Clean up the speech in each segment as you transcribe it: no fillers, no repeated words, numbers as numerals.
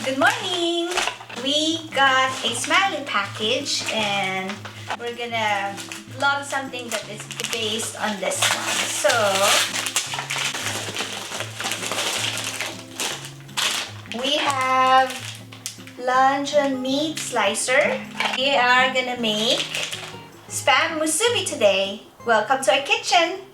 Good morning! We got a smiley package and we're gonna vlog something that is based on this one. So, we have Luncheon Meat slicer. We are gonna make Spam Musubi today. Welcome to our kitchen!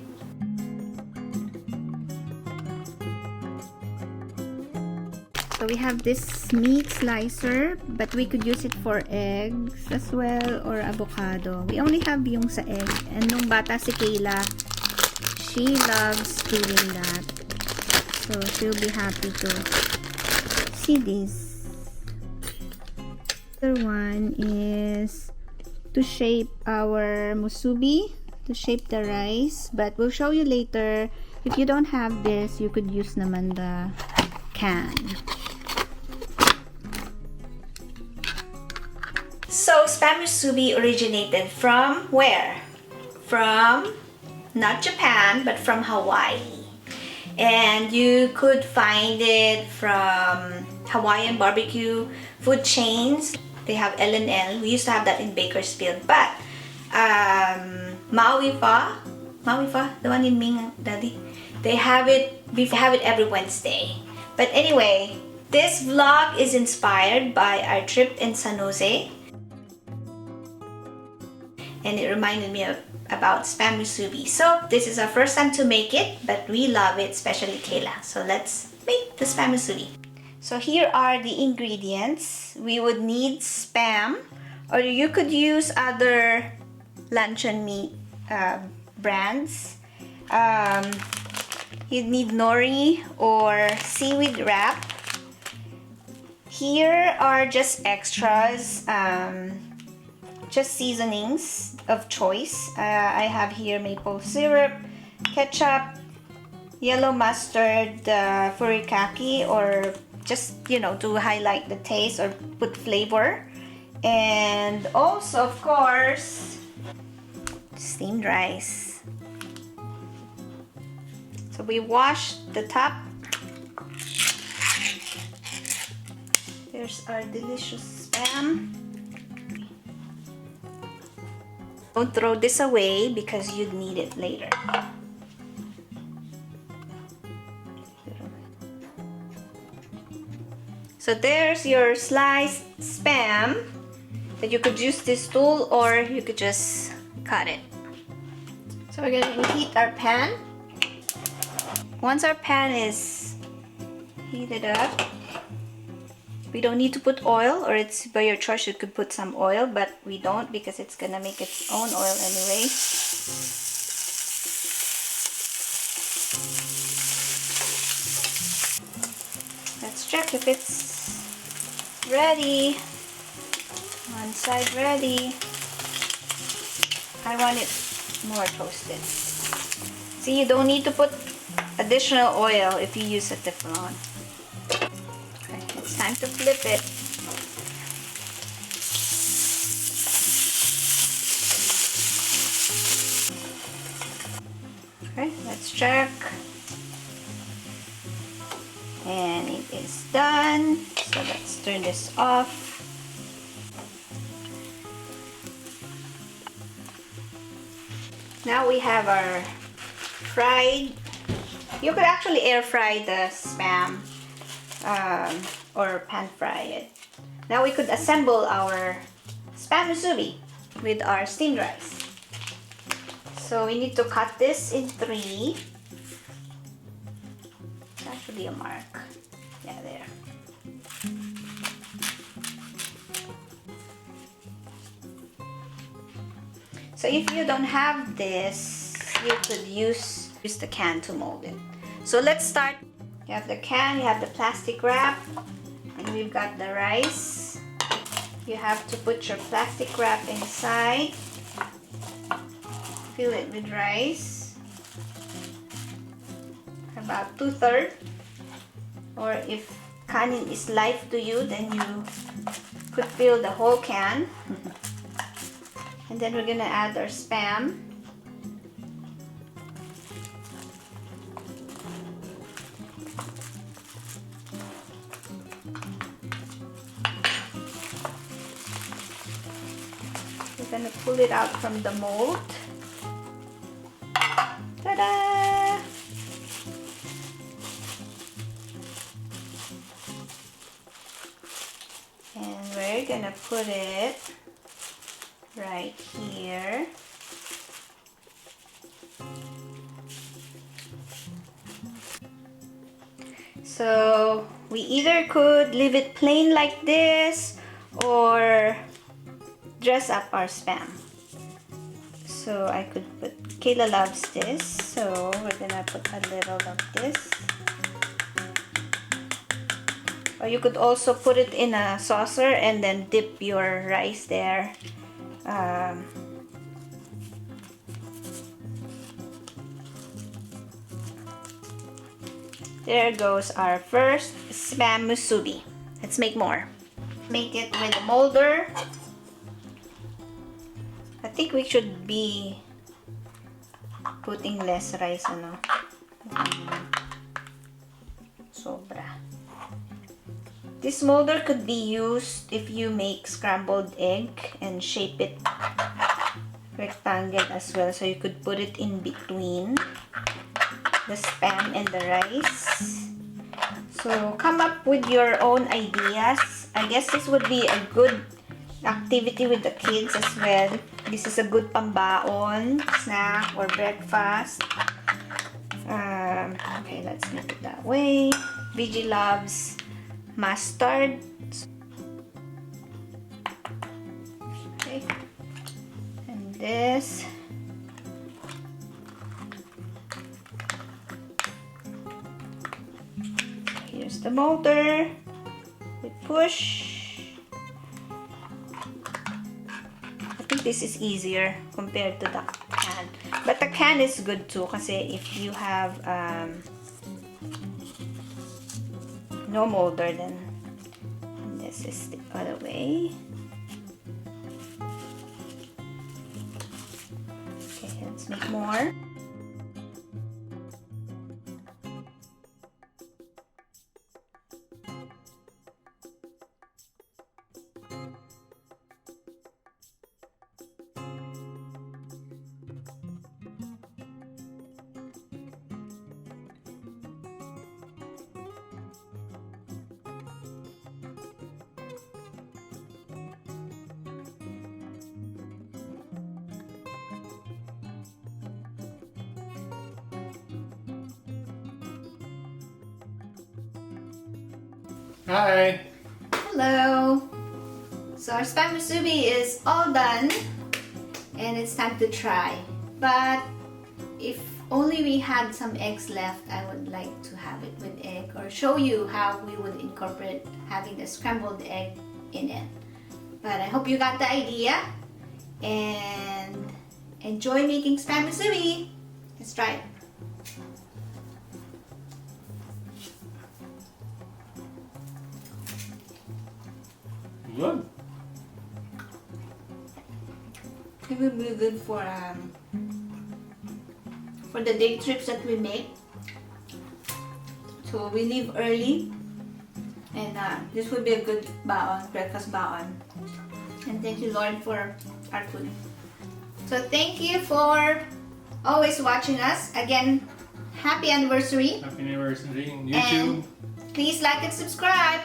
So we have this meat slicer, but we could use it for eggs as well or avocado. We only have yung sa egg. And nung bata si Kayla, she loves doing that. So she'll be happy to see this. The other one is to shape our musubi, to shape the rice. But we'll show you later. If you don't have this, you could use naman the can. So, Spam Musubi originated from where? From, not Japan, but from Hawaii. And you could find it from Hawaiian barbecue food chains. They have L&L. We used to have that in Bakersfield. But, Maui Fa, the one in Ming, Daddy, they have it every Wednesday. But anyway, this vlog is inspired by our trip in San Jose. And it reminded me about Spam Musubi. So this is our first time to make it, but we love it, especially Kayla. So let's make the Spam Musubi. So here are the ingredients. We would need Spam, or you could use other Luncheon Meat brands. You'd need nori or seaweed wrap. Here are just extras. Just seasonings of choice. I have here maple syrup, ketchup, yellow mustard, furikake, or just, you know, to highlight the taste or put flavor. And also, of course, steamed rice. So we wash the top. There's our delicious Spam. Don't throw this away because you'd need it later. So there's your sliced Spam that you could use this tool or you could just cut it. So we're gonna heat our pan. Once our pan is heated up, we don't need to put oil, or it's by your choice. You could put some oil, but we don't because it's gonna make its own oil anyway. Let's check if it's ready. One side ready. I want it more toasted. See, you don't need to put additional oil if you use a Teflon. It's time to flip it. Okay, let's check. And it is done. So let's turn this off. Now we have our fried. You could actually air fry the Spam. Or pan fry it. Now we could assemble our Spam Musubi with our steamed rice. So we need to cut this in 3. It's actually a mark. Yeah, there. So if you don't have this, you could use the can to mold it. So let's start. You have the can, you have the plastic wrap, and we've got the rice. You have to put your plastic wrap inside. Fill it with rice. About 2/3. Or if kanin is life to you, then you could fill the whole can. And then we're gonna add our Spam. We're gonna pull it out from the mold. Ta-da! And we're gonna put it right here. So we either could leave it plain like this or dress up our spam. So I could put, Kayla loves this, so we're gonna put a little of this. Or you could also put it in a saucer and then dip your rice there. There goes our first spam musubi. Let's make more. Make it with a molder. I think we should be putting less rice, ano? Sobra. This molder could be used if you make scrambled egg and shape it rectangle as well. So you could put it in between the spam and the rice. So come up with your own ideas. I guess this would be a good activity with the kids as well. This is a good pambaon, snack, or breakfast. Okay, let's make it that way. VG loves mustard. Okay. And this. Here's the molder. We push. I think this is easier compared to the can. But the can is good too kasi if you have no molder, then this is the other way. Okay, let's make more. Hi! Hello! So our spam musubi is all done and it's time to try. But if only we had some eggs left, I would like to have it with egg or show you how we would incorporate having the scrambled egg in it. But I hope you got the idea and enjoy making spam musubi. Let's try it. Good. It will be good for the day trips that we make. So we leave early, and this will be a good baon, breakfast baon. And thank you, Lord, for our food. So thank you for always watching us. Again, happy anniversary. Happy anniversary. YouTube. And please like and subscribe.